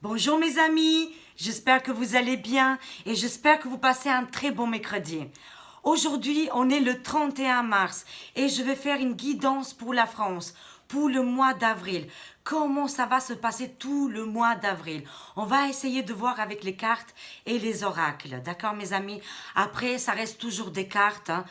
Bonjour mes amis, j'espère que vous allez bien et j'espère que vous passez un très bon mercredi. Aujourd'hui, on est le 31 mars et je vais faire une guidance pour la France, pour le mois d'avril. Comment ça va se passer tout le mois d'avril? On va essayer de voir avec les cartes et les oracles, d'accord mes amis? Après, ça reste toujours des cartes, hein.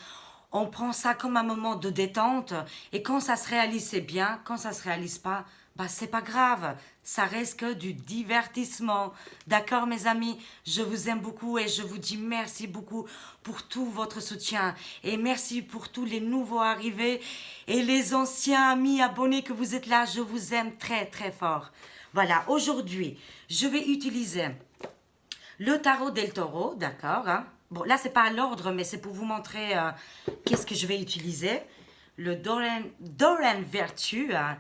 On prend ça comme un moment de détente et quand ça se réalise, c'est bien. Quand ça se réalise pas, bah c'est pas grave. Ça reste que du divertissement. D'accord, mes amis? Je vous aime beaucoup et je vous dis merci beaucoup pour tout votre soutien. Et merci pour tous les nouveaux arrivés et les anciens amis abonnés que vous êtes là. Je vous aime très très fort. Voilà, aujourd'hui, je vais utiliser le tarot del taureau, d'accord, hein. Bon, là, c'est pas à l'ordre, mais c'est pour vous montrer qu'est-ce que je vais utiliser. Le Doran Virtue, hein.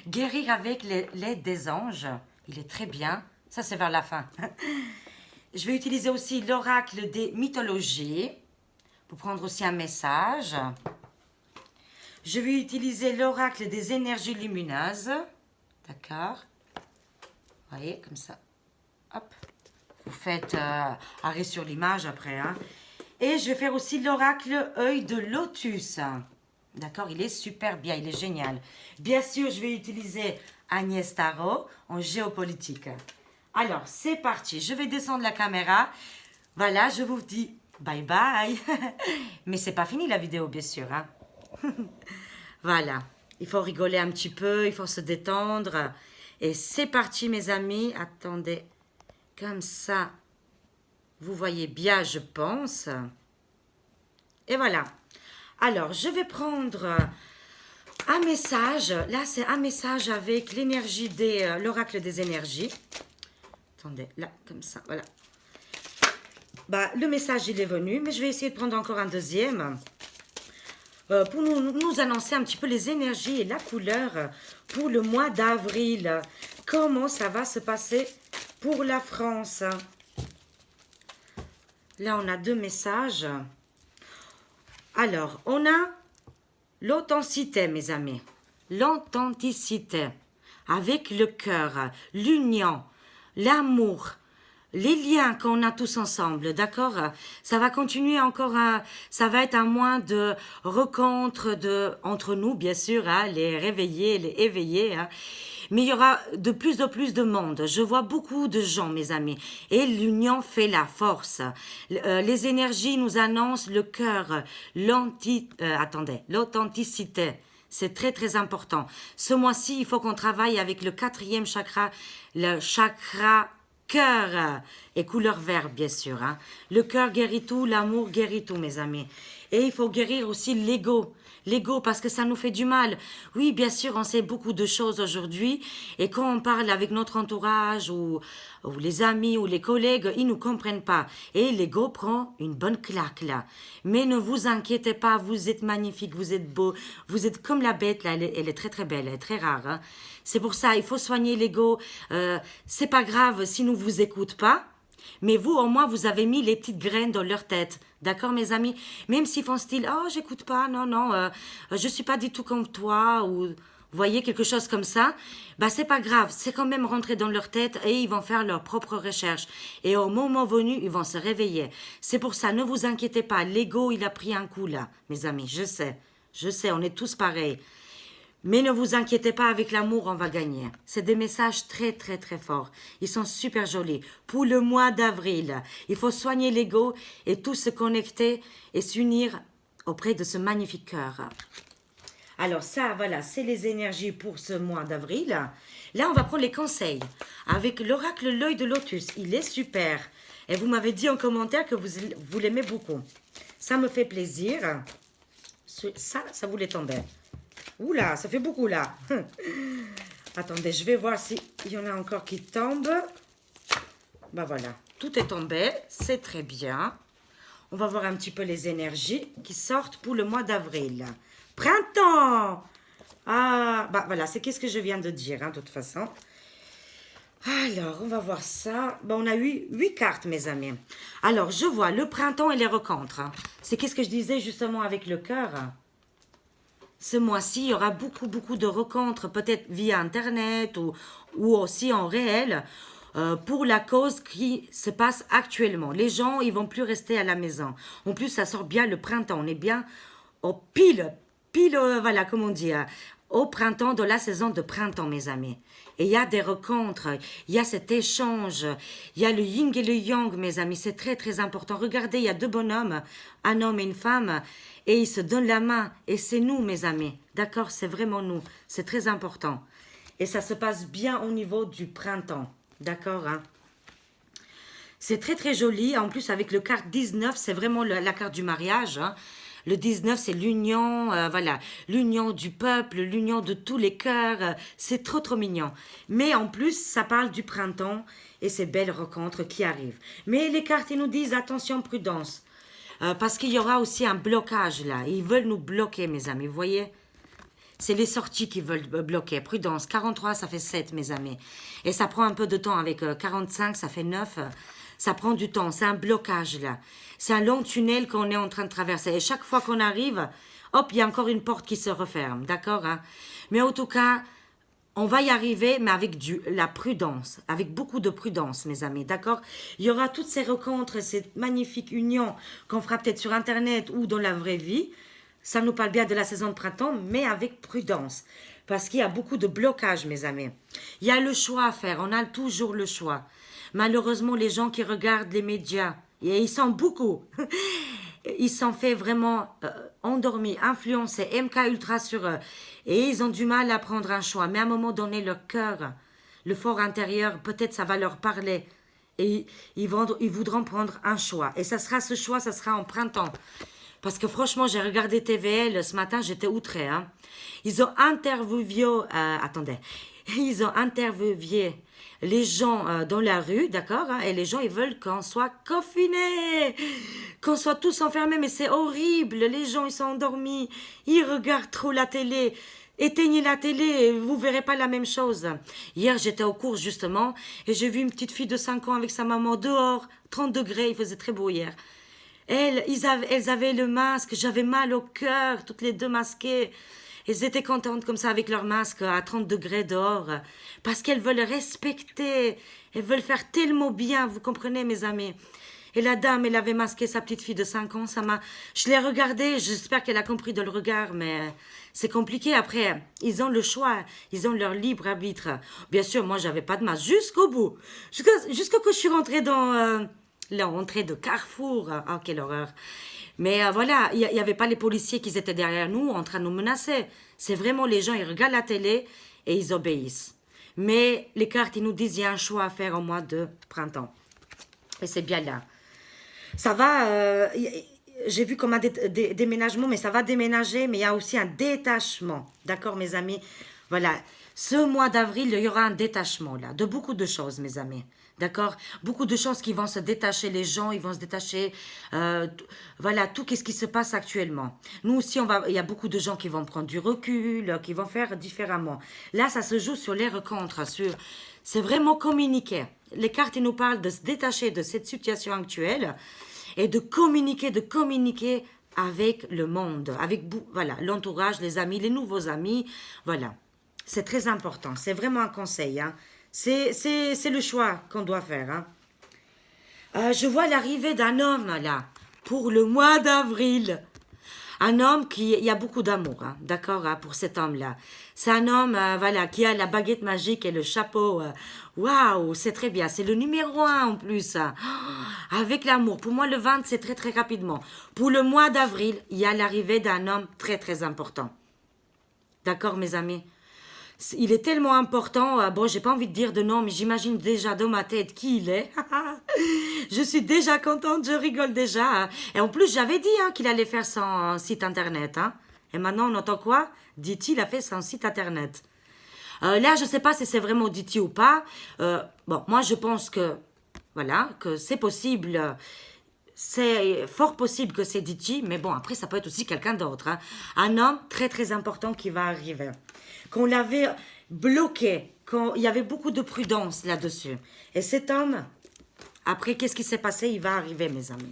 Guérir avec l'aide des anges. Il est très bien. Ça, c'est vers la fin. Je vais utiliser aussi l'oracle des mythologies pour prendre aussi un message. Je vais utiliser l'oracle des énergies lumineuses. D'accord. Vous voyez, comme ça. Hop. Vous faites arrêt sur l'image après. Hein. Et je vais faire aussi l'oracle œil de lotus. D'accord, il est super bien, il est génial. Bien sûr, je vais utiliser Agnès Tarot en géopolitique. Alors, c'est parti. Je vais descendre la caméra. Voilà, je vous dis bye bye. Mais c'est pas fini la vidéo, bien sûr. Hein. Voilà, il faut rigoler un petit peu, il faut se détendre. Et c'est parti, mes amis. Attendez. Comme ça, vous voyez bien, je pense. Et voilà. Alors, je vais prendre un message. Là, c'est un message avec l'énergie l'oracle des énergies. Attendez, là, comme ça, voilà. Bah, le message, il est venu, mais je vais essayer de prendre encore un deuxième. Pour nous annoncer un petit peu les énergies et la couleur pour le mois d'avril. Comment ça va se passer pour la France? Là, on a deux messages. Alors, on a l'authenticité, mes amis. L'authenticité avec le cœur, l'union, l'amour, les liens qu'on a tous ensemble, d'accord? Ça va continuer encore, ça va être un mois de rencontres entre nous, bien sûr, hein, les réveillés, les éveillés, hein. Mais il y aura de plus en plus de monde. Je vois beaucoup de gens, mes amis. Et l'union fait la force. Les énergies nous annoncent le cœur, l'authenticité. C'est très, très important. Ce mois-ci, il faut qu'on travaille avec le quatrième chakra, le chakra cœur et couleur vert, bien sûr. Hein. Le cœur guérit tout, l'amour guérit tout, mes amis. Et il faut guérir aussi l'ego. L'ego, parce que ça nous fait du mal. Oui, bien sûr, on sait beaucoup de choses aujourd'hui. Et quand on parle avec notre entourage ou les amis ou les collègues, ils ne nous comprennent pas. Et l'ego prend une bonne claque, là. Mais ne vous inquiétez pas, vous êtes magnifique, vous êtes beau. Vous êtes comme la bête, là. Elle est très, très belle, elle est très rare. Hein. C'est pour ça, il faut soigner l'ego. C'est pas grave si nous vous écoute pas. Mais vous, au moins, vous avez mis les petites graines dans leur tête. D'accord, mes amis? Même s'ils font style, oh, j'écoute pas, non, non, je suis pas du tout comme toi, ou vous voyez, quelque chose comme ça, bah, c'est pas grave. C'est quand même rentré dans leur tête et ils vont faire leurs propres recherches. Et au moment venu, ils vont se réveiller. C'est pour ça, ne vous inquiétez pas. L'ego, il a pris un coup, là, mes amis. Je sais, on est tous pareils. Mais ne vous inquiétez pas, avec l'amour, on va gagner. C'est des messages très, très, très forts. Ils sont super jolis. Pour le mois d'avril, il faut soigner l'ego et tous se connecter et s'unir auprès de ce magnifique cœur. Alors ça, voilà, c'est les énergies pour ce mois d'avril. Là, on va prendre les conseils avec l'oracle l'œil de lotus. Il est super. Et vous m'avez dit en commentaire que vous l'aimez beaucoup. Ça me fait plaisir. Ça voulait tomber. Oula, ça fait beaucoup là. Attendez, je vais voir s'il y en a encore qui tombent. Ben voilà, tout est tombé, c'est très bien. On va voir un petit peu les énergies qui sortent pour le mois d'avril. Printemps! Ah, bah voilà, c'est qu'est-ce que je viens de dire, hein, de toute façon. Alors, on va voir ça. Bon, on a eu 8 cartes, mes amis. Alors, je vois le printemps et les rencontres. Hein. C'est qu'est-ce que je disais justement avec le cœur. Ce mois-ci, il y aura beaucoup, beaucoup de rencontres, peut-être via Internet ou aussi en réel, pour la cause qui se passe actuellement. Les gens, ils vont plus rester à la maison. En plus, ça sort bien le printemps. On est bien au pile, voilà, comment on dit, au printemps, de la saison de printemps, mes amis. Et il y a des rencontres, il y a cet échange, il y a le yin et le yang, mes amis. C'est très, très important. Regardez, il y a deux bonhommes, un homme et une femme, et ils se donnent la main. Et c'est nous, mes amis. D'accord? C'est vraiment nous. C'est très important. Et ça se passe bien au niveau du printemps. D'accord, hein? C'est très très joli. En plus, avec le carte 19, c'est vraiment la carte du mariage. Hein. Le 19, c'est l'union, voilà, l'union du peuple, l'union de tous les cœurs. C'est trop trop mignon. Mais en plus, ça parle du printemps et ces belles rencontres qui arrivent. Mais les cartes, ils nous disent attention, prudence. Parce qu'il y aura aussi un blocage là. Ils veulent nous bloquer, mes amis, vous voyez? C'est les sorties qui veulent bloquer. Prudence, 43, ça fait 7, mes amis. Et ça prend un peu de temps. Avec 45, ça fait 9. Ça prend du temps. C'est un blocage, là. C'est un long tunnel qu'on est en train de traverser. Et chaque fois qu'on arrive, hop, il y a encore une porte qui se referme. D'accord, hein? Mais en tout cas, on va y arriver, mais avec la prudence. Avec beaucoup de prudence, mes amis. D'accord? Il y aura toutes ces rencontres, cette magnifique union qu'on fera peut-être sur Internet ou dans la vraie vie. Ça nous parle bien de la saison de printemps, mais avec prudence. Parce qu'il y a beaucoup de blocages, mes amis. Il y a le choix à faire. On a toujours le choix. Malheureusement, les gens qui regardent les médias, et ils sont beaucoup, ils sont fait vraiment endormis, influencés, MK ultra sur eux. Et ils ont du mal à prendre un choix. Mais à un moment donné, leur cœur, le fort intérieur, peut-être ça va leur parler. Et ils voudront prendre un choix. Et ce choix, ça sera en printemps. Parce que franchement, j'ai regardé TVL ce matin, j'étais outrée. Hein. Ils ont interviewé, ils ont interviewé les gens dans la rue, d'accord, hein, et les gens, ils veulent qu'on soit confinés, qu'on soit tous enfermés, mais c'est horrible. Les gens, ils sont endormis, ils regardent trop la télé. Éteignez la télé, vous verrez pas la même chose. Hier, j'étais au cours, justement, et j'ai vu une petite fille de 5 ans avec sa maman dehors, 30 degrés, il faisait très beau hier. Elles avaient le masque, j'avais mal au cœur, toutes les deux masquées. Elles étaient contentes comme ça avec leur masque à 30 degrés dehors. Parce qu'elles veulent respecter, elles veulent faire tellement bien, vous comprenez mes amis. Et la dame, elle avait masqué sa petite fille de 5 ans, je l'ai regardée, j'espère qu'elle a compris de le regard, mais c'est compliqué. Après, ils ont le choix, ils ont leur libre arbitre. Bien sûr, moi, j'avais pas de masque jusqu'au bout. Jusqu'à que je suis rentrée dans... l'entrée de Carrefour, oh quelle horreur. Mais voilà, il n'y avait pas les policiers qui étaient derrière nous en train de nous menacer. C'est vraiment les gens, ils regardent la télé et ils obéissent. Mais les cartes, ils nous disent qu'il y a un choix à faire au mois de printemps. Et c'est bien là. Ça va, j'ai vu comme un déménagement, mais ça va déménager, mais il y a aussi un détachement. D'accord, mes amis? Voilà, ce mois d'avril, il y aura un détachement là, de beaucoup de choses, mes amis. D'accord? Beaucoup de choses qui vont se détacher, les gens, ils vont se détacher, voilà, tout ce qui se passe actuellement. Nous aussi, il y a beaucoup de gens qui vont prendre du recul, qui vont faire différemment. Là, ça se joue sur les rencontres, c'est vraiment communiquer. Les cartes, ils nous parlent de se détacher de cette situation actuelle et de communiquer avec le monde, avec voilà, l'entourage, les amis, les nouveaux amis, voilà. C'est très important, c'est vraiment un conseil, hein. C'est le choix qu'on doit faire. Hein. Je vois l'arrivée d'un homme, là, pour le mois d'avril. Un homme il y a beaucoup d'amour, hein, d'accord, hein, pour cet homme-là. C'est un homme, voilà, qui a la baguette magique et le chapeau. Waouh, c'est très bien. C'est le numéro 1 en plus. Hein. Oh, avec l'amour. Pour moi, le 20, c'est très, très rapidement. Pour le mois d'avril, il y a l'arrivée d'un homme très, très important. D'accord, mes amis? Il est tellement important, bon, j'ai pas envie de dire de nom, mais j'imagine déjà dans ma tête qui il est. Je suis déjà contente, je rigole déjà. Et en plus, j'avais dit hein, qu'il allait faire son site internet. Hein. Et maintenant, on entend quoi? Diti, il a fait son site internet. Là, je sais pas si c'est vraiment Diti ou pas. Bon, moi, je pense que, voilà, que c'est possible. C'est fort possible que c'est Diti, mais bon, après, ça peut être aussi quelqu'un d'autre. Hein. Un homme très, très important qui va arriver. Qu'on l'avait bloqué, il y avait beaucoup de prudence là-dessus. Et cet homme, après, qu'est-ce qui s'est passé? Il va arriver, mes amis.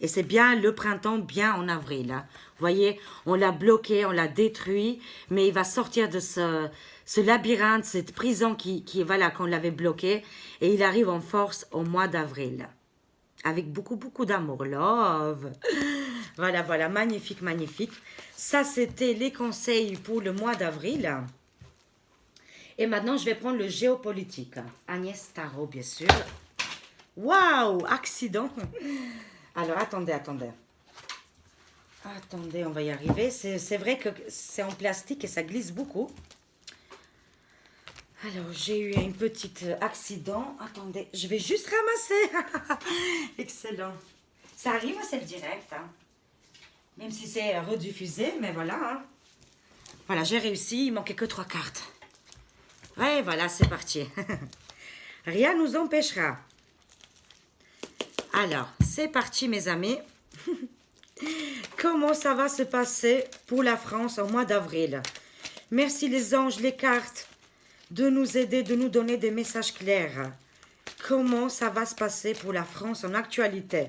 Et c'est bien le printemps, bien en avril. Hein. Vous voyez, on l'a bloqué, on l'a détruit, mais il va sortir de ce labyrinthe, cette prison voilà, qu'on l'avait bloqué, et il arrive en force au mois d'avril. Avec beaucoup, beaucoup d'amour. Love. Voilà, voilà, magnifique, magnifique. Ça, c'était les conseils pour le mois d'avril. Et maintenant, je vais prendre le géopolitique. Agnès Tarot, bien sûr. Waouh, accident. Alors, attendez, attendez. Attendez, on va y arriver. C'est vrai que c'est en plastique et ça glisse beaucoup. Alors, j'ai eu un petit accident. Attendez, je vais juste ramasser. Excellent. Ça arrive, c'est le direct. Hein. Même si c'est rediffusé, mais voilà. Hein. Voilà, j'ai réussi. Il manquait que 3 cartes. Ouais, voilà, c'est parti. Rien nous empêchera. Alors, c'est parti, mes amis. Comment ça va se passer pour la France au mois d'avril? Merci les anges, les cartes, de nous aider, de nous donner des messages clairs. Comment ça va se passer pour la France en actualité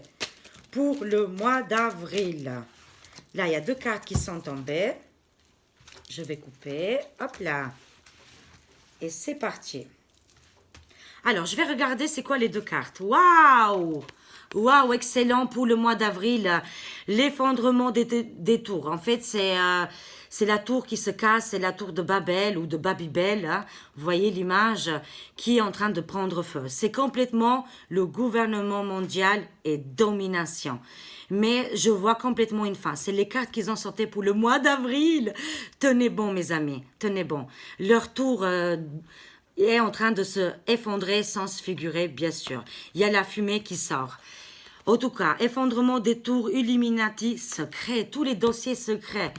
pour le mois d'avril? Là, il y a 2 cartes qui sont tombées. Je vais couper. Hop là. Et c'est parti. Alors, je vais regarder c'est quoi les 2 cartes. Waouh! Waouh, excellent pour le mois d'avril. L'effondrement des tours. En fait, c'est la tour qui se casse, c'est la tour de Babel ou de Babybel. Hein. Vous voyez l'image qui est en train de prendre feu. C'est complètement le gouvernement mondial et domination. Mais je vois complètement une fin. C'est les cartes qu'ils ont sorties pour le mois d'avril. Tenez bon, mes amis, tenez bon. Leur tour est en train de se effondrer sans se figurer, bien sûr. Il y a la fumée qui sort. En tout cas, effondrement des tours Illuminati secrets, tous les dossiers secrets.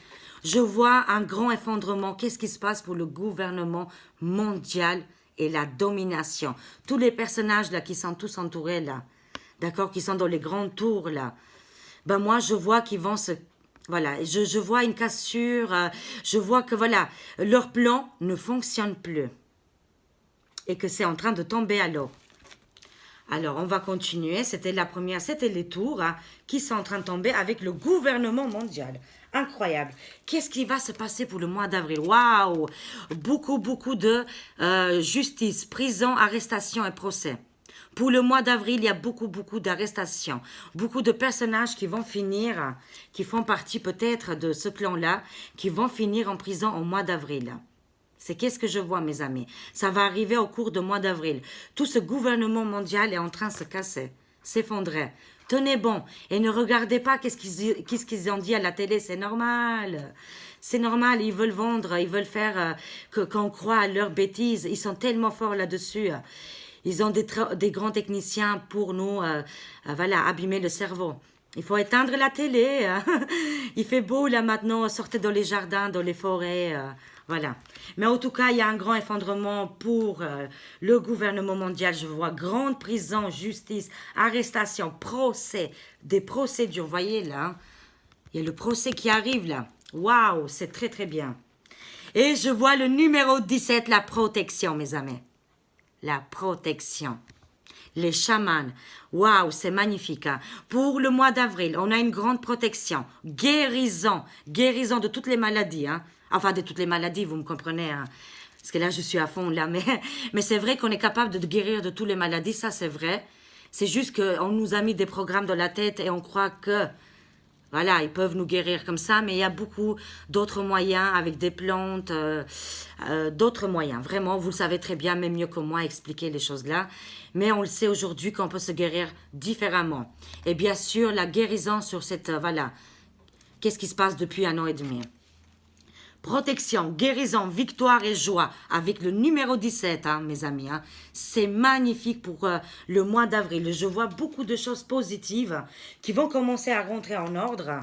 Je vois un grand effondrement. Qu'est-ce qui se passe pour le gouvernement mondial et la domination? Tous les personnages là qui sont tous entourés là, d'accord, qui sont dans les grandes tours là. Ben moi, je vois qu'ils vont se... Voilà, je vois une cassure. Je vois que voilà, leur plan ne fonctionne plus. Et que c'est en train de tomber à l'eau. Alors, on va continuer. C'était la première, c'était les tours hein, qui sont en train de tomber avec le gouvernement mondial. Incroyable. Qu'est-ce qui va se passer pour le mois d'avril? Waouh! Beaucoup, beaucoup de justice, prison, arrestation et procès. Pour le mois d'avril, il y a beaucoup, beaucoup d'arrestations. Beaucoup de personnages qui vont finir, qui font partie peut-être de ce clan-là, qui vont finir en prison au mois d'avril. C'est qu'est-ce que je vois, mes amis. Ça va arriver au cours du mois d'avril. Tout ce gouvernement mondial est en train de se casser, s'effondrer. Tenez bon et ne regardez pas qu'est-ce qu'ils ont dit à la télé. C'est normal. C'est normal. Ils veulent vendre, ils veulent faire qu'on croit à leurs bêtises. Ils sont tellement forts là-dessus. Ils ont des grands techniciens pour nous voilà, abîmer le cerveau. Il faut éteindre la télé. Il fait beau là maintenant. Sortez dans les jardins, dans les forêts. Voilà. Mais en tout cas, il y a un grand effondrement pour le gouvernement mondial. Je vois grande prison, justice, arrestation, procès, des procédures. Vous voyez là, hein? Il y a le procès qui arrive là. Waouh, c'est très très bien. Et je vois le numéro 17, la protection, mes amis. La protection. Les chamans. Waouh, c'est magnifique. Hein? Pour le mois d'avril, on a une grande protection. Guérison. Guérison de toutes les maladies. Hein? Enfin, de toutes les maladies, vous me comprenez. Hein? Parce que là, je suis à fond là. Mais c'est vrai qu'on est capable de guérir de toutes les maladies. Ça, c'est vrai. C'est juste qu'on nous a mis des programmes dans la tête et on croit que... Voilà, ils peuvent nous guérir comme ça, mais il y a beaucoup d'autres moyens avec des plantes, d'autres moyens. Vraiment, vous le savez très bien, même mieux que moi, expliquer les choses là. Mais on le sait aujourd'hui qu'on peut se guérir différemment. Et bien sûr, la guérison sur cette... voilà, qu'est-ce qui se passe depuis 1 an et demi? Protection, guérison, victoire et joie avec le numéro 17, hein, mes amis. Hein. C'est magnifique pour le mois d'avril. Je vois beaucoup de choses positives qui vont commencer à rentrer en ordre.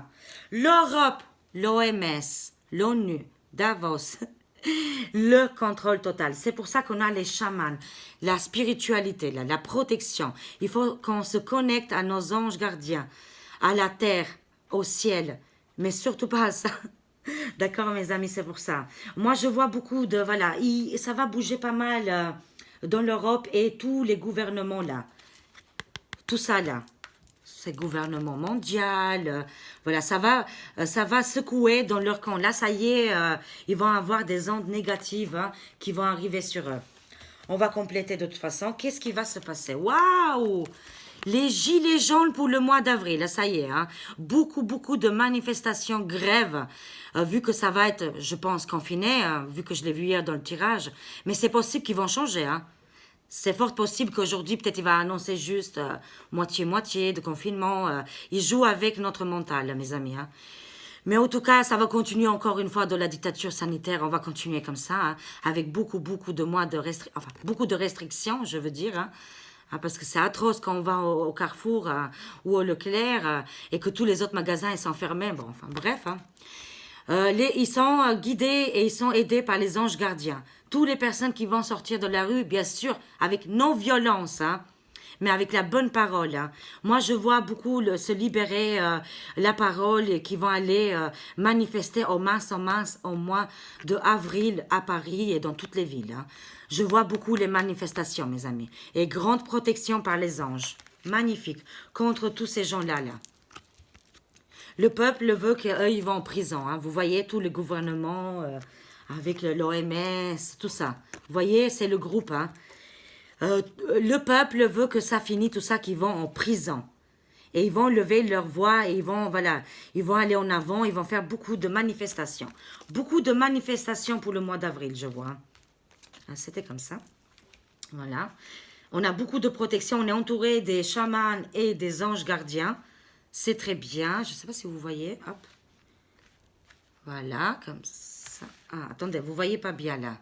L'Europe, l'OMS, l'ONU, Davos, le contrôle total. C'est pour ça qu'on a les chamans, la spiritualité, la protection. Il faut qu'on se connecte à nos anges gardiens, à la terre, au ciel, mais surtout pas à ça. D'accord, mes amis, c'est pour ça. Moi, je vois beaucoup de... Voilà, ça va bouger pas mal dans l'Europe et tous les gouvernements là. Tout ça là. c'est le gouvernement mondial. Voilà, ça va secouer dans leur camp. Là, ça y est, ils vont avoir des ondes négatives hein, qui vont arriver sur eux. On va compléter de toute façon. Qu'est-ce qui va se passer? Waouh! Les gilets jaunes pour le mois d'avril, ça y est. Hein. Beaucoup de manifestations, grèves, vu que ça va être, je pense, confiné, vu que je l'ai vu hier dans le tirage. Mais c'est possible qu'ils vont changer. Hein. C'est fort possible qu'aujourd'hui, peut-être, il va annoncer juste moitié-moitié de confinement. Il joue avec notre mental, mes amis. Hein. Mais en tout cas, ça va continuer encore une fois de la dictature sanitaire. On va continuer comme ça, hein, avec beaucoup de mois de restrictions, enfin, beaucoup de restrictions, je veux dire. Hein. Parce que c'est atroce quand on va au Carrefour ou au Leclerc et que tous les autres magasins ils sont fermés. Bon, enfin bref. Hein. Ils sont guidés et ils sont aidés par les anges gardiens. Toutes les personnes qui vont sortir de la rue, bien sûr, avec non-violence, hein, mais avec la bonne parole. Hein. Moi, je vois beaucoup se libérer la parole et qui vont aller manifester en masse au mois d'avril à Paris et dans toutes les villes. Hein. Je vois beaucoup les manifestations, mes amis. Et grande protection par les anges. Magnifique. Contre tous ces gens-là. Là. Le peuple veut qu'eux, ils vont en prison. Hein. Vous voyez, tout le gouvernement, avec l'OMS, tout ça. Vous voyez, c'est le groupe. Hein. Le peuple veut que ça finisse, tout ça, qu'ils vont en prison. Et ils vont lever leur voix et ils vont, voilà, ils vont aller en avant, ils vont faire beaucoup de manifestations. Beaucoup de manifestations pour le mois d'avril, je vois. C'était comme ça. Voilà. On a beaucoup de protection. On est entouré des chamans et des anges gardiens. C'est très bien. Je ne sais pas si vous voyez. Hop. Voilà, comme ça. Ah, attendez, vous ne voyez pas bien là.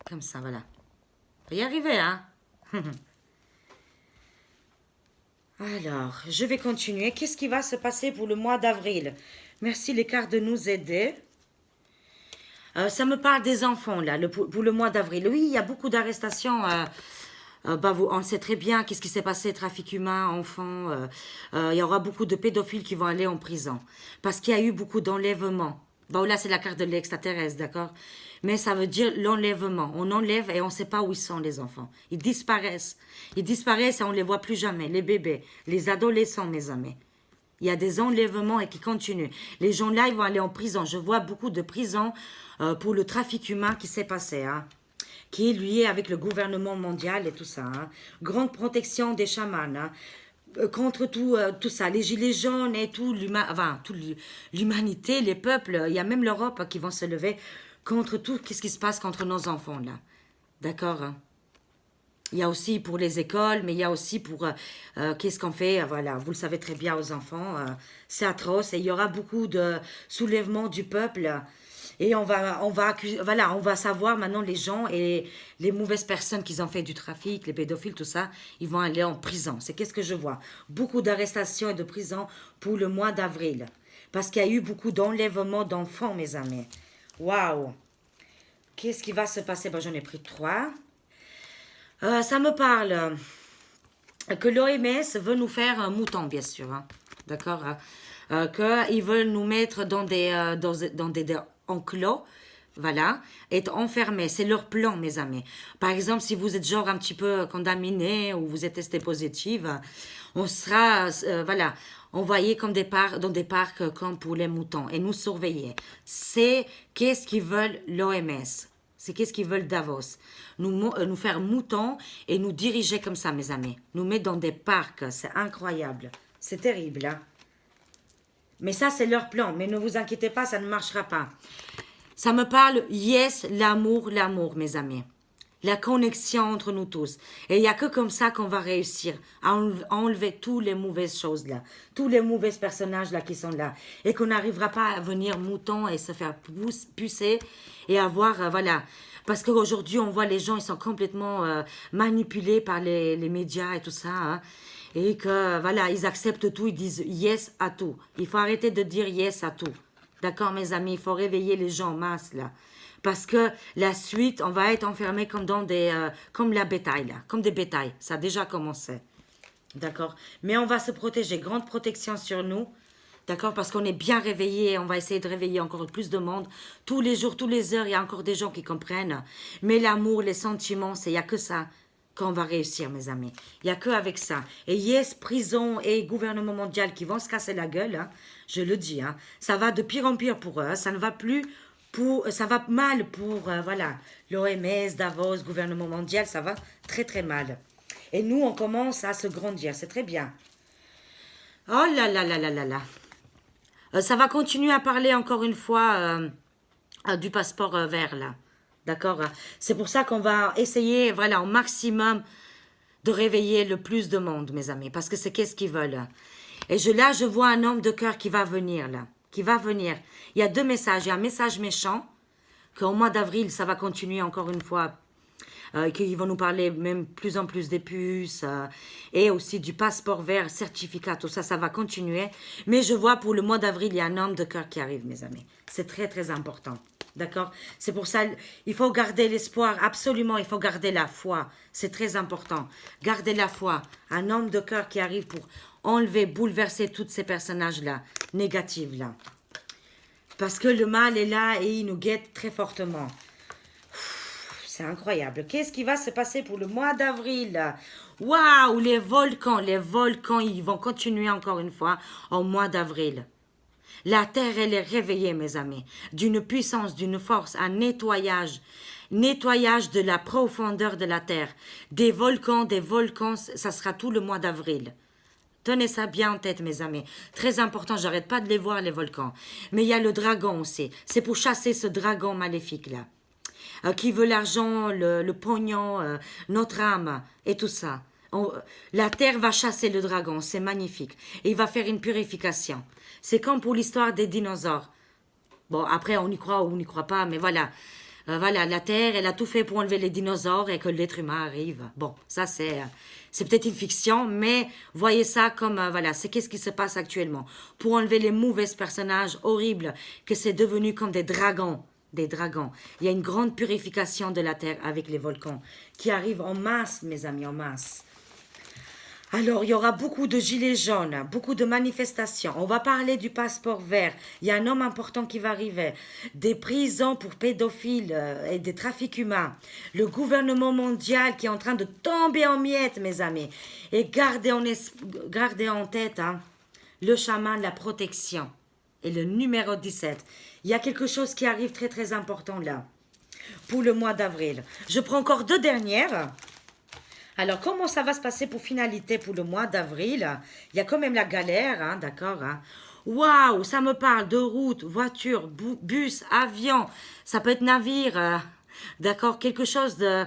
Comme ça, voilà. On va y arriver, hein. Alors, je vais continuer. Qu'est-ce qui va se passer pour le mois d'avril? Merci les cartes de nous aider. Ça me parle des enfants, là, pour le mois d'avril. Oui, il y a beaucoup d'arrestations. On sait très bien qu'est-ce qui s'est passé, trafic humain, enfants. Il y aura beaucoup de pédophiles qui vont aller en prison. Parce qu'il y a eu beaucoup d'enlèvements. Bon, là, c'est la carte de l'extraterrestre, d'accord? Mais ça veut dire l'enlèvement. On enlève et on ne sait pas où ils sont, les enfants. Ils disparaissent. Ils disparaissent et on ne les voit plus jamais. Les bébés, les adolescents, mes amis. Il y a des enlèvements et qui continuent. Les gens là, ils vont aller en prison. Je vois beaucoup de prisons pour le trafic humain qui s'est passé, hein, qui est lié avec le gouvernement mondial et tout ça. Hein. Grande protection des chamans. Hein. Contre tout ça, les gilets jaunes et tout l'humanité, les peuples, il y a même l'Europe qui vont se lever contre tout ce qui se passe contre nos enfants là. D'accord hein. Il y a aussi pour les écoles, mais il y a aussi pour qu'est-ce qu'on fait, voilà, vous le savez très bien aux enfants, c'est atroce et il y aura beaucoup de soulèvement du peuple et on va savoir maintenant les gens et les mauvaises personnes qui ont fait du trafic, les pédophiles, tout ça, ils vont aller en prison. C'est qu'est-ce que je vois? Beaucoup d'arrestations et de prison pour le mois d'avril parce qu'il y a eu beaucoup d'enlèvements d'enfants, mes amis. Waouh! Qu'est-ce qui va se passer? Ben, j'en ai pris 3. Ça me parle que l'OMS veut nous faire un mouton, bien sûr. Hein. D'accord hein. Qu'ils veulent nous mettre dans des enclos, voilà, être enfermés. C'est leur plan, mes amis. Par exemple, si vous êtes genre un petit peu contaminé ou vous êtes testé positive, on sera, voilà, envoyé comme dans des parcs comme pour les moutons et nous surveiller. C'est qu'est-ce qu'ils veulent l'OMS. C'est qu'est-ce qu'ils veulent Davos. Nous faire moutons et nous diriger comme ça, mes amis. Nous mettre dans des parcs. C'est incroyable. C'est terrible. Hein? Mais ça, c'est leur plan. Mais ne vous inquiétez pas, ça ne marchera pas. Ça me parle, yes, l'amour, mes amis. La connexion entre nous tous. Et il n'y a que comme ça qu'on va réussir à enlever toutes les mauvaises choses là. Tous les mauvais personnages là qui sont là. Et qu'on n'arrivera pas à venir mouton et se faire pucer et avoir, voilà. Parce qu'aujourd'hui, on voit les gens, ils sont complètement manipulés par les médias et tout ça. Hein. Et que, voilà, ils acceptent tout, ils disent yes à tout. Il faut arrêter de dire yes à tout. D'accord, mes amis, il faut réveiller les gens en masse, là. Parce que la suite, on va être enfermés comme dans comme la bétail, là. Comme des bétails. Ça a déjà commencé. D'accord? Mais on va se protéger. Grande protection sur nous. D'accord? Parce qu'on est bien réveillés. On va essayer de réveiller encore plus de monde. Tous les jours, toutes les heures, il y a encore des gens qui comprennent. Mais l'amour, les sentiments, il n'y a que ça. qu'on va réussir, mes amis. Il n'y a que avec ça. Et yes, prison et gouvernement mondial qui vont se casser la gueule, hein, je le dis. Hein, ça va de pire en pire pour eux. Hein, ça ne va plus pour... Ça va mal pour, voilà, l'OMS, Davos, gouvernement mondial, ça va très très mal. Et nous, on commence à se grandir. C'est très bien. Oh là là là là là là. Ça va continuer à parler encore une fois du passeport vert, là. D'accord? C'est pour ça qu'on va essayer, voilà, au maximum de réveiller le plus de monde, mes amis. Parce que c'est qu'est-ce qu'ils veulent. Et là, je vois un homme de cœur qui va venir, là. Qui va venir. Il y a deux messages. Il y a un message méchant, qu'au mois d'avril, ça va continuer encore une fois. Qu'ils vont nous parler même plus en plus des puces et aussi du passeport vert, certificat, tout ça, ça va continuer. Mais je vois pour le mois d'avril, il y a un homme de cœur qui arrive, mes amis. C'est très, très important. D'accord? C'est pour ça, il faut garder l'espoir, absolument, il faut garder la foi. C'est très important. Garder la foi. Un homme de cœur qui arrive pour enlever, bouleverser tous ces personnages-là, négatifs-là. Parce que le mal est là et il nous guette très fortement. C'est incroyable. Qu'est-ce qui va se passer pour le mois d'avril? Waouh, les volcans, ils vont continuer encore une fois au mois d'avril. La terre, elle est réveillée, mes amis, d'une puissance, d'une force, un nettoyage de la profondeur de la terre. Des volcans, ça sera tout le mois d'avril. Tenez ça bien en tête, mes amis. Très important, j'arrête pas de les voir, les volcans. Mais il y a le dragon aussi. C'est pour chasser ce dragon maléfique-là. Qui veut l'argent, le pognon, notre âme et tout ça. La terre va chasser le dragon, c'est magnifique. Et il va faire une purification. C'est comme pour l'histoire des dinosaures. Bon, après, on y croit ou on n'y croit pas, mais voilà. Voilà, la terre, elle a tout fait pour enlever les dinosaures et que l'être humain arrive. Bon, ça c'est peut-être une fiction, mais voyez ça comme, voilà, c'est qu'est-ce qui se passe actuellement. Pour enlever les mauvais personnages horribles, que c'est devenu comme des dragons. Des dragons. Il y a une grande purification de la terre avec les volcans qui arrivent en masse, mes amis, en masse. Alors, il y aura beaucoup de gilets jaunes, beaucoup de manifestations. On va parler du passeport vert. Il y a un homme important qui va arriver. Des prisons pour pédophiles et des trafics humains. Le gouvernement mondial qui est en train de tomber en miettes, mes amis. Et gardez en tête le chaman de la protection. Et le numéro 17. Il y a quelque chose qui arrive très très important là. Pour le mois d'avril. Je prends encore deux dernières. Alors, comment ça va se passer pour finalité pour le mois d'avril? Il y a quand même la galère, d'accord? Waouh, ça me parle de route, voiture, bus, avion. Ça peut être navire, d'accord? Quelque chose de...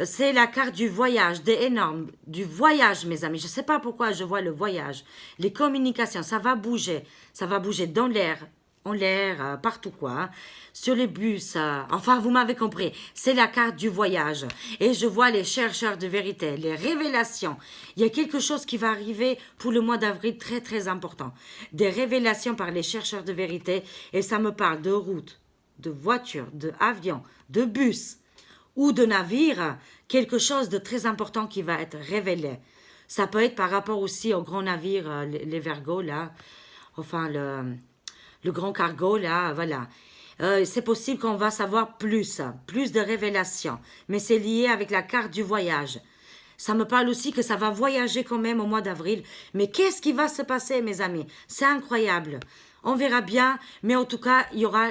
C'est la carte du voyage, des énormes, du voyage, mes amis. Je ne sais pas pourquoi je vois le voyage. Les communications, ça va bouger. Ça va bouger dans l'air, en l'air, partout quoi. Sur les bus, enfin vous m'avez compris. C'est la carte du voyage. Et je vois les chercheurs de vérité, les révélations. Il y a quelque chose qui va arriver pour le mois d'avril très très important. Des révélations par les chercheurs de vérité. Et ça me parle de route, de voiture, de avion, de bus. Ou de navire, quelque chose de très important qui va être révélé. Ça peut être par rapport aussi aux grands navires, les Vergos, là, enfin le grand cargo, là, voilà. C'est possible qu'on va savoir plus de révélations, mais c'est lié avec la carte du voyage. Ça me parle aussi que ça va voyager quand même au mois d'avril. Mais qu'est-ce qui va se passer, mes amis? C'est incroyable. On verra bien, mais en tout cas, il y aura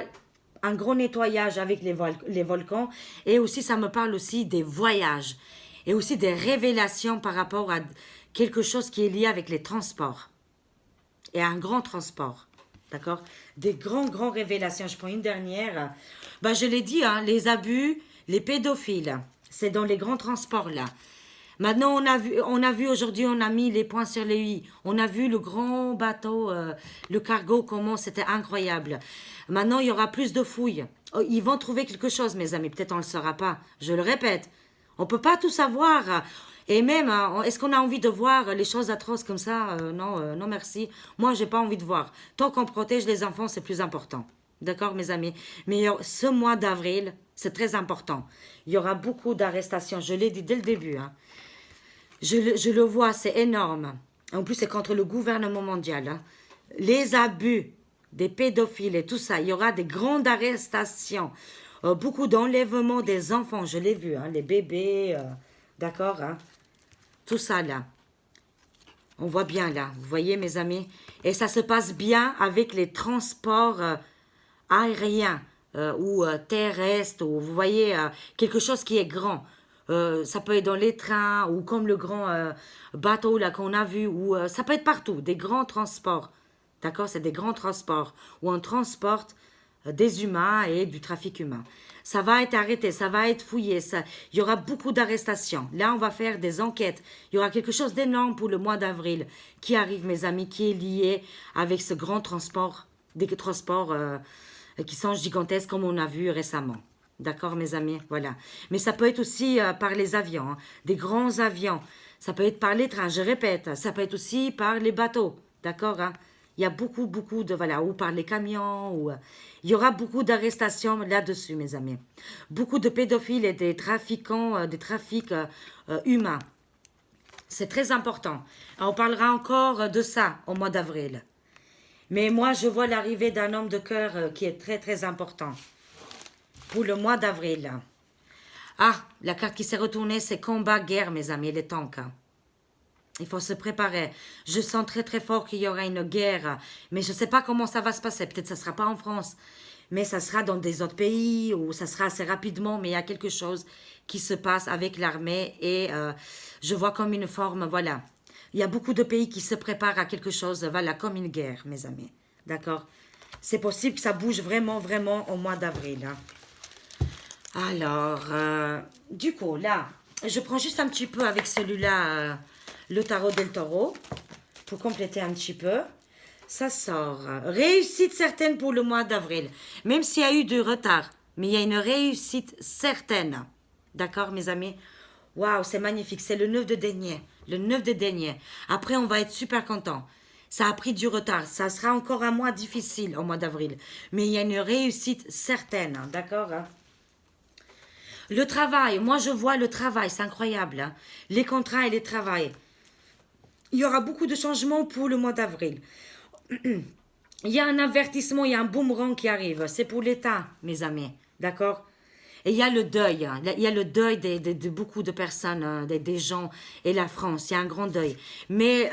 un gros nettoyage avec les volcans. Et aussi, ça me parle aussi des voyages. Et aussi des révélations par rapport à quelque chose qui est lié avec les transports. Et un grand transport. D'accord? Des grands révélations. Je prends une dernière. Ben, je l'ai dit, les abus, les pédophiles. C'est dans les grands transports, là. Maintenant, on a vu aujourd'hui, on a mis les points sur les i. On a vu le grand bateau, le cargo, comment c'était incroyable. Maintenant, il y aura plus de fouilles. Ils vont trouver quelque chose, mes amis. Peut-être on ne le saura pas. Je le répète. On ne peut pas tout savoir. Et même, est-ce qu'on a envie de voir les choses atroces comme ça? Non, non merci. Moi, j'ai pas envie de voir. Tant qu'on protège les enfants, c'est plus important. D'accord, mes amis? Mais ce mois d'avril, c'est très important. Il y aura beaucoup d'arrestations. Je l'ai dit dès le début. Je le vois, c'est énorme. En plus, c'est contre le gouvernement mondial. Les abus des pédophiles et tout ça. Il y aura des grandes arrestations. Beaucoup d'enlèvements des enfants. Je l'ai vu, les bébés... D'accord, hein? Tout ça, là. On voit bien, là. Vous voyez, mes amis? Et ça se passe bien avec les transports aériens ou terrestres. Ou, vous voyez, quelque chose qui est grand. Ça peut être dans les trains ou comme le grand bateau, là, qu'on a vu. Ou ça peut être partout. Des grands transports. D'accord? C'est des grands transports où on transporte des humains et du trafic humain. Ça va être arrêté, ça va être fouillé, il y aura beaucoup d'arrestations. Là, on va faire des enquêtes. Il y aura quelque chose d'énorme pour le mois d'avril qui arrive, mes amis, qui est lié avec ce grand transport, des transports qui sont gigantesques comme on a vu récemment. D'accord, mes amis? Voilà. Mais ça peut être aussi par les avions, hein, des grands avions. Ça peut être par les trains, je répète. Ça peut être aussi par les bateaux. D'accord, hein? Il y a beaucoup de, voilà, ou par les camions, ou il y aura beaucoup d'arrestations là-dessus, mes amis. Beaucoup de pédophiles et des trafiquants, des trafics humains. C'est très important. On parlera encore de ça au mois d'avril. Mais moi, je vois l'arrivée d'un homme de cœur qui est très important pour le mois d'avril. Ah, la carte qui s'est retournée, c'est combat, guerre, mes amis, les tanks. Il faut se préparer. Je sens très fort qu'il y aura une guerre. Mais je ne sais pas comment ça va se passer. Peut-être que ça ne sera pas en France. Mais ça sera dans des autres pays ou ça sera assez rapidement. Mais il y a quelque chose qui se passe avec l'armée. Et je vois comme une forme, voilà. Il y a beaucoup de pays qui se préparent à quelque chose, voilà, comme une guerre, mes amis. D'accord? C'est possible que ça bouge vraiment au mois d'avril. Hein. Alors, du coup, là, je prends juste un petit peu avec celui-là... le tarot del taureau, pour compléter un petit peu. Ça sort. Réussite certaine pour le mois d'avril. Même s'il y a eu du retard, mais il y a une réussite certaine. D'accord, mes amis? Waouh, c'est magnifique. C'est le 9 de denier. Le 9 de denier. Après, on va être super content. Ça a pris du retard. Ça sera encore un mois difficile au mois d'avril. Mais il y a une réussite certaine. D'accord, hein? Le travail. Moi, je vois le travail. C'est incroyable. Hein? Les contrats et les travails. Il y aura beaucoup de changements pour le mois d'avril. Il y a un avertissement, il y a un boomerang qui arrive. C'est pour l'État, mes amis. D'accord? Et il y a le deuil. Il y a le deuil de beaucoup de personnes, des gens et la France. Il y a un grand deuil. Mais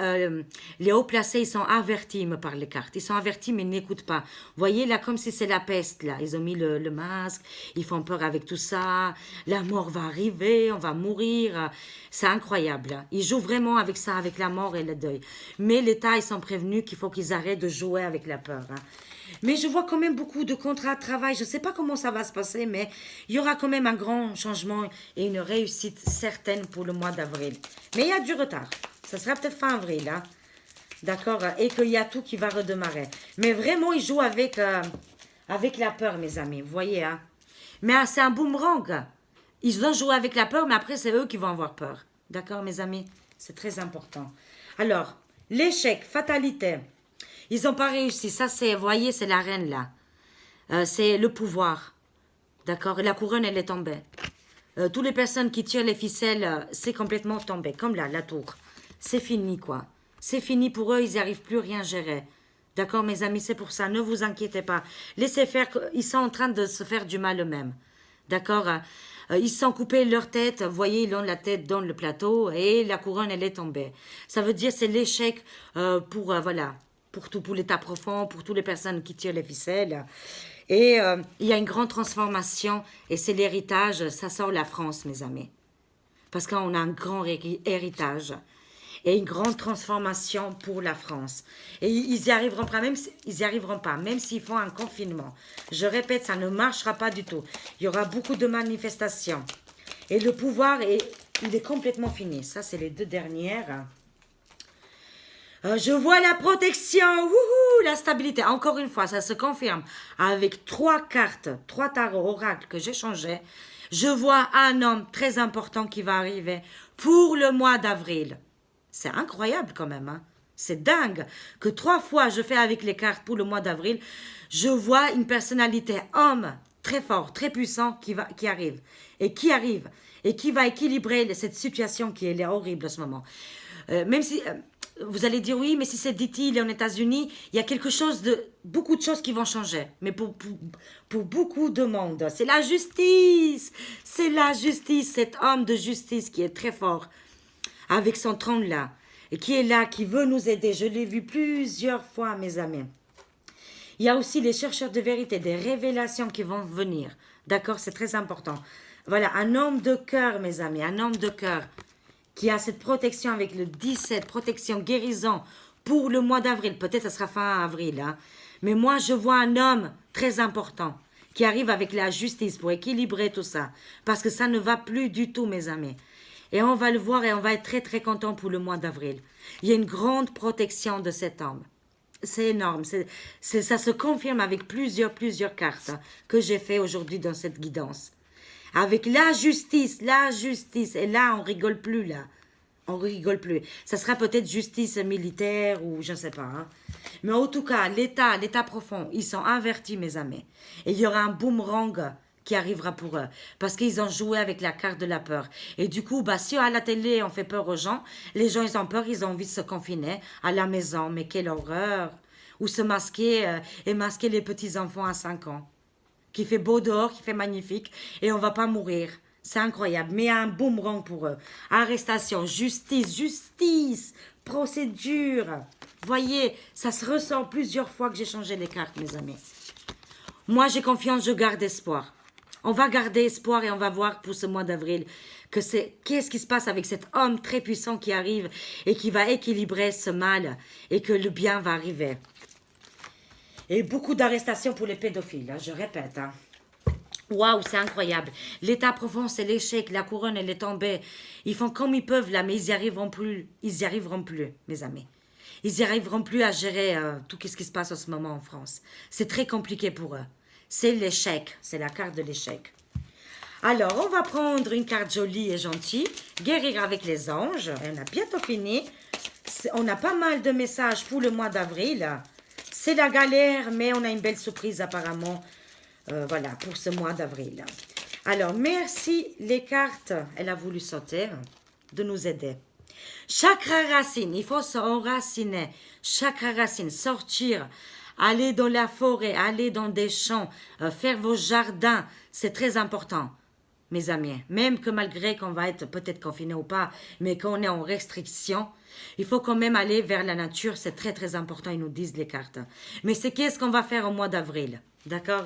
les hauts placés, ils sont avertis par les cartes. Ils sont avertis, mais ils n'écoutent pas. Vous voyez, là, comme si c'est la peste. Là. Ils ont mis le masque. Ils font peur avec tout ça. La mort va arriver. On va mourir. C'est incroyable. Ils jouent vraiment avec ça, avec la mort et le deuil. Mais l'État, ils sont prévenus qu'il faut qu'ils arrêtent de jouer avec la peur. Hein. Mais je vois quand même beaucoup de contrats de travail. Je ne sais pas comment ça va se passer, mais il y aura quand même un grand changement et une réussite certaine pour le mois d'avril. Mais il y a du retard. Ça sera peut-être fin avril, hein? D'accord? Et qu'il y a tout qui va redémarrer. Mais vraiment, ils jouent avec la peur, mes amis. Vous voyez, hein? Mais c'est un boomerang. Ils ont joué avec la peur, mais après, c'est eux qui vont avoir peur. D'accord, mes amis? C'est très important. Alors, l'échec, fatalité. Ils n'ont pas réussi. Ça, c'est, vous voyez, c'est la reine, là. C'est le pouvoir. D'accord? La couronne, elle est tombée. Toutes les personnes qui tirent les ficelles, c'est complètement tombé. Comme là, la tour. C'est fini, quoi. C'est fini pour eux, ils n'arrivent plus à rien gérer. D'accord, mes amis, c'est pour ça. Ne vous inquiétez pas. Laissez faire. Ils sont en train de se faire du mal eux-mêmes. D'accord? Ils se sont coupés leur tête. Vous voyez, ils ont la tête dans le plateau et la couronne, elle est tombée. Ça veut dire c'est l'échec pour, voilà, pour tout, pour l'état profond, pour toutes les personnes qui tirent les ficelles. Et il y a une grande transformation et c'est l'héritage. Ça sort la France, mes amis. Parce qu'on a un grand héritage et une grande transformation pour la France. Et ils y arriveront pas, même s'ils font un confinement. Je répète, ça ne marchera pas du tout. Il y aura beaucoup de manifestations. Et le pouvoir, il est complètement fini. Ça, c'est les deux dernières. Je vois la protection, wouhou, la stabilité. Encore une fois, ça se confirme. Avec 3 cartes, 3 tarots oracles que j'ai changés, je vois un homme très important qui va arriver pour le mois d'avril. C'est incroyable quand même, hein? C'est dingue que 3 fois je fais avec les cartes pour le mois d'avril, je vois une personnalité homme très fort, très puissant qui arrive et qui va équilibrer cette situation qui est horrible en ce moment. Même si Vous allez dire oui, mais si c'est dit-il aux États-Unis, il y a beaucoup de choses qui vont changer. Mais pour beaucoup de monde, c'est la justice. C'est la justice, cet homme de justice qui est très fort, avec son trône là, et qui est là, qui veut nous aider. Je l'ai vu plusieurs fois, mes amis. Il y a aussi les chercheurs de vérité, des révélations qui vont venir. D'accord, c'est très important. Voilà, un homme de cœur, mes amis, un homme de cœur qui a cette protection avec le 17, protection, guérison pour le mois d'avril. Peut-être que ça sera fin avril, hein. Mais moi, je vois un homme très important qui arrive avec la justice pour équilibrer tout ça. Parce que ça ne va plus du tout, mes amis. Et on va le voir et on va être très, très content pour le mois d'avril. Il y a une grande protection de cet homme. C'est énorme. Ça se confirme avec plusieurs cartes que j'ai fait aujourd'hui dans cette guidance. Avec la justice. Et là, on rigole plus, là. On rigole plus. Ça sera peut-être justice militaire ou je ne sais pas. Hein. Mais en tout cas, l'état profond, ils sont avertis, mes amis. Et il y aura un boomerang qui arrivera pour eux. Parce qu'ils ont joué avec la carte de la peur. Et du coup, si à la télé, on fait peur aux gens, les gens, ils ont peur, ils ont envie de se confiner à la maison. Mais quelle horreur! Ou se masquer et masquer les petits-enfants à 5 ans. Qui fait beau dehors, qui fait magnifique. Et on va pas mourir. C'est incroyable. Mais il y a un boomerang pour eux. Arrestation, justice, procédure. Voyez, ça se ressent plusieurs fois que j'ai changé les cartes, mes amis. Moi, j'ai confiance, je garde espoir. On va garder espoir et on va voir pour ce mois d'avril qu'est-ce qui se passe avec cet homme très puissant qui arrive et qui va équilibrer ce mal et que le bien va arriver. Et beaucoup d'arrestations pour les pédophiles, hein, je répète. Hein. Waouh, c'est incroyable. L'état profond, c'est l'échec. La couronne, elle est tombée. Ils font comme ils peuvent là, mais ils n'y arriveront plus. Ils n'y arriveront plus, mes amis. Ils n'y arriveront plus à gérer tout ce qui se passe en ce moment en France. C'est très compliqué pour eux. C'est l'échec. C'est la carte de l'échec. Alors, on va prendre une carte jolie et gentille. Guérir avec les anges. On a bientôt fini. On a pas mal de messages pour le mois d'avril. C'est la galère, mais on a une belle surprise apparemment. Voilà, pour ce mois d'avril. Alors, merci les cartes. Elle a voulu sauter, de nous aider. Chakra racine, il faut s'enraciner. Chakra racine, sortir, aller dans la forêt, aller dans des champs, faire vos jardins. C'est très important, mes amis. Même que malgré qu'on va être peut-être confiné ou pas, mais qu'on est en restriction, il faut quand même aller vers la nature. C'est très, très important, ils nous disent les cartes. Mais c'est qu'est-ce qu'on va faire au mois d'avril? D'accord?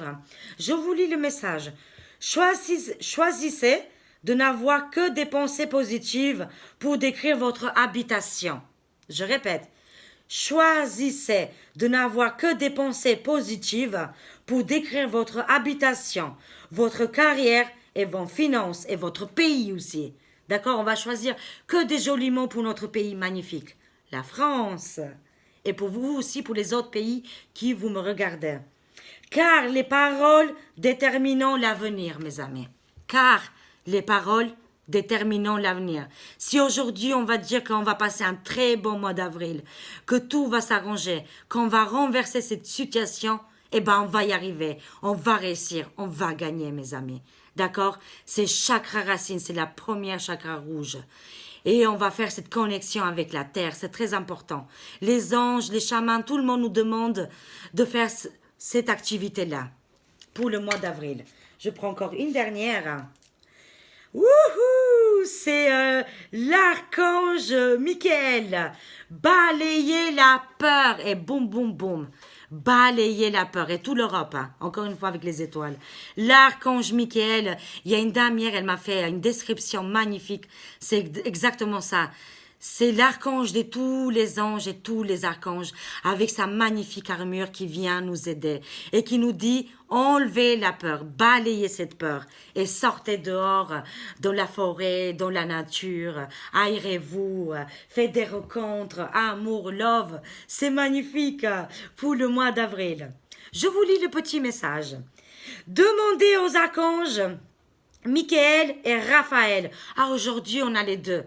Je vous lis le message. Choisissez de n'avoir que des pensées positives pour décrire votre habitation. Je répète. Choisissez de n'avoir que des pensées positives pour décrire votre habitation, votre carrière et vos finances et votre pays aussi. D'accord? On va choisir que des jolis mots pour notre pays magnifique. La France. Et pour vous aussi, pour les autres pays qui vous me regardez. Car les paroles déterminent l'avenir, mes amis. Car les paroles déterminent l'avenir. Si aujourd'hui on va dire qu'on va passer un très bon mois d'avril, que tout va s'arranger, qu'on va renverser cette situation, eh ben on va y arriver, on va réussir, on va gagner, mes amis. D'accord? C'est chakra racine, c'est la première chakra rouge. Et on va faire cette connexion avec la terre, c'est très important. Les anges, les chamans, tout le monde nous demande de faire cette activité-là pour le mois d'avril. Je prends encore une dernière. Wouhou! C'est l'archange Michael. Balayez la peur et boum, boum, boum. Balayez la peur et toute l'Europe, hein. Encore une fois avec les étoiles. L'archange Michael, il y a une dame hier, elle m'a fait une description magnifique. C'est exactement ça. C'est l'archange de tous les anges et tous les archanges avec sa magnifique armure qui vient nous aider et qui nous dit enlevez la peur, balayez cette peur et sortez dehors dans la forêt, dans la nature, aérez-vous, faites des rencontres, amour, love. C'est magnifique pour le mois d'avril. Je vous lis le petit message. Demandez aux archanges Michael et Raphaël. Ah, aujourd'hui, on a les deux.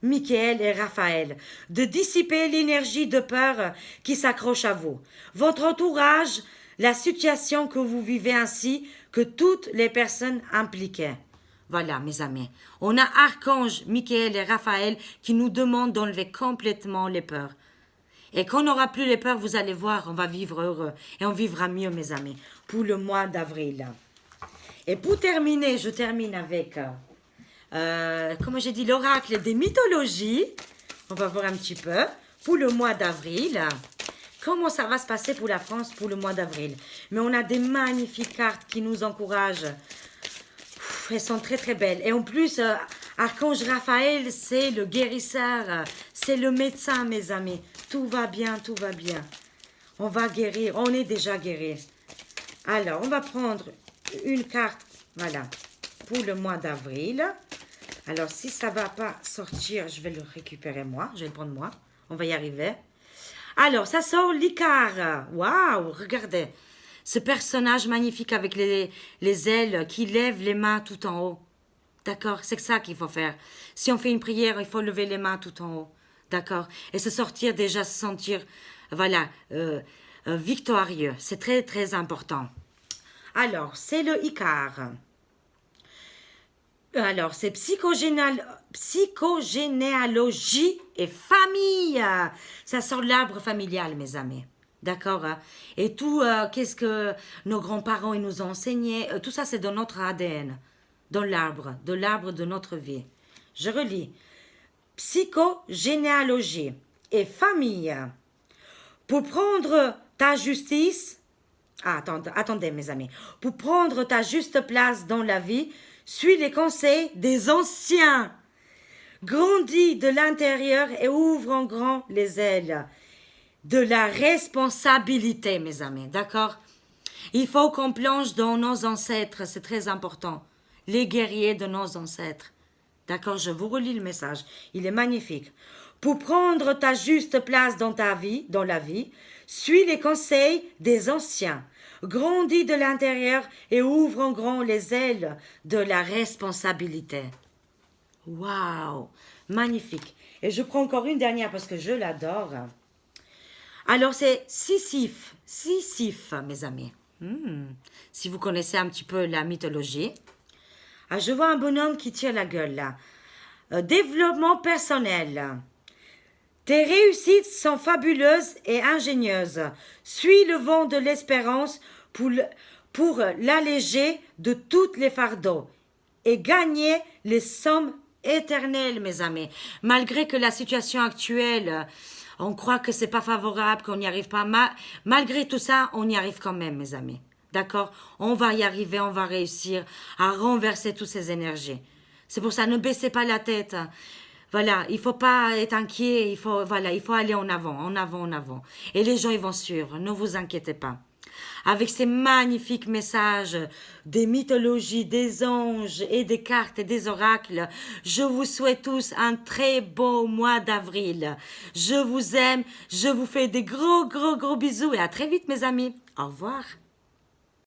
Michael et Raphaël, de dissiper l'énergie de peur qui s'accroche à vous. Votre entourage, la situation que vous vivez ainsi que toutes les personnes impliquées. Voilà, mes amis. On a Archange, Michael et Raphaël qui nous demandent d'enlever complètement les peurs. Et quand on n'aura plus les peurs, vous allez voir, on va vivre heureux. Et on vivra mieux, mes amis, pour le mois d'avril. Et pour terminer, je termine avec, comment j'ai dit, l'oracle des mythologies. On va voir un petit peu pour le mois d'avril. Comment ça va se passer pour la France pour le mois d'avril. Mais on a des magnifiques cartes qui nous encouragent. Elles sont très très belles. Et en plus, Archange Raphaël, c'est le guérisseur. C'est le médecin, mes amis. Tout va bien, tout va bien. On va guérir. On est déjà guéri. Alors, on va prendre une carte, voilà, pour le mois d'avril. Alors, si ça ne va pas sortir, je vais le récupérer moi. Je vais le prendre moi. On va y arriver. Alors, ça sort l'Icare. Waouh, regardez. Ce personnage magnifique avec les ailes qui lève les mains tout en haut. D'accord? C'est ça qu'il faut faire. Si on fait une prière, il faut lever les mains tout en haut. D'accord? Et se sortir déjà, se sentir, voilà, victorieux. C'est très, très important. Alors, c'est le Icare. Alors, c'est psychogénéalogie et famille. Ça sort l'arbre familial, mes amis. D'accord? Et tout, qu'est-ce que nos grands-parents ils nous ont enseigné, tout ça, c'est dans notre ADN, dans l'arbre, de notre vie. Je relis. Psychogénéalogie et famille. Pour prendre ta justice... Ah, attendez, mes amis. Pour prendre ta juste place dans la vie, suis les conseils des anciens. Grandis de l'intérieur et ouvre en grand les ailes de la responsabilité, mes amis. D'accord? Il faut qu'on plonge dans nos ancêtres, c'est très important. Les guerriers de nos ancêtres. D'accord? Je vous relis le message. Il est magnifique. Pour prendre ta juste place dans ta vie, dans la vie, suis les conseils des anciens. Grandis de l'intérieur et ouvre en grand les ailes de la responsabilité. Waouh! Magnifique. Et je prends encore une dernière parce que je l'adore. Alors, c'est Sisyphe. Sisyphe, mes amis. Si vous connaissez un petit peu la mythologie. Ah, je vois un bonhomme qui tire la gueule, là. Développement personnel. Tes réussites sont fabuleuses et ingénieuses. Suis le vent de l'espérance pour l'alléger de tous les fardeaux et gagner les sommes éternelles, mes amis. Malgré que la situation actuelle, on croit que c'est pas favorable, qu'on n'y arrive pas. Malgré tout ça, on y arrive quand même, mes amis. D'accord? On va y arriver, on va réussir à renverser toutes ces énergies. C'est pour ça, ne baissez pas la tête. Voilà, il faut pas être inquiet, il faut aller en avant, en avant, en avant. Et les gens, ils vont suivre, ne vous inquiétez pas. Avec ces magnifiques messages des mythologies, des anges et des cartes et des oracles, je vous souhaite tous un très beau mois d'avril. Je vous aime, je vous fais des gros, gros, gros bisous et à très vite, mes amis. Au revoir.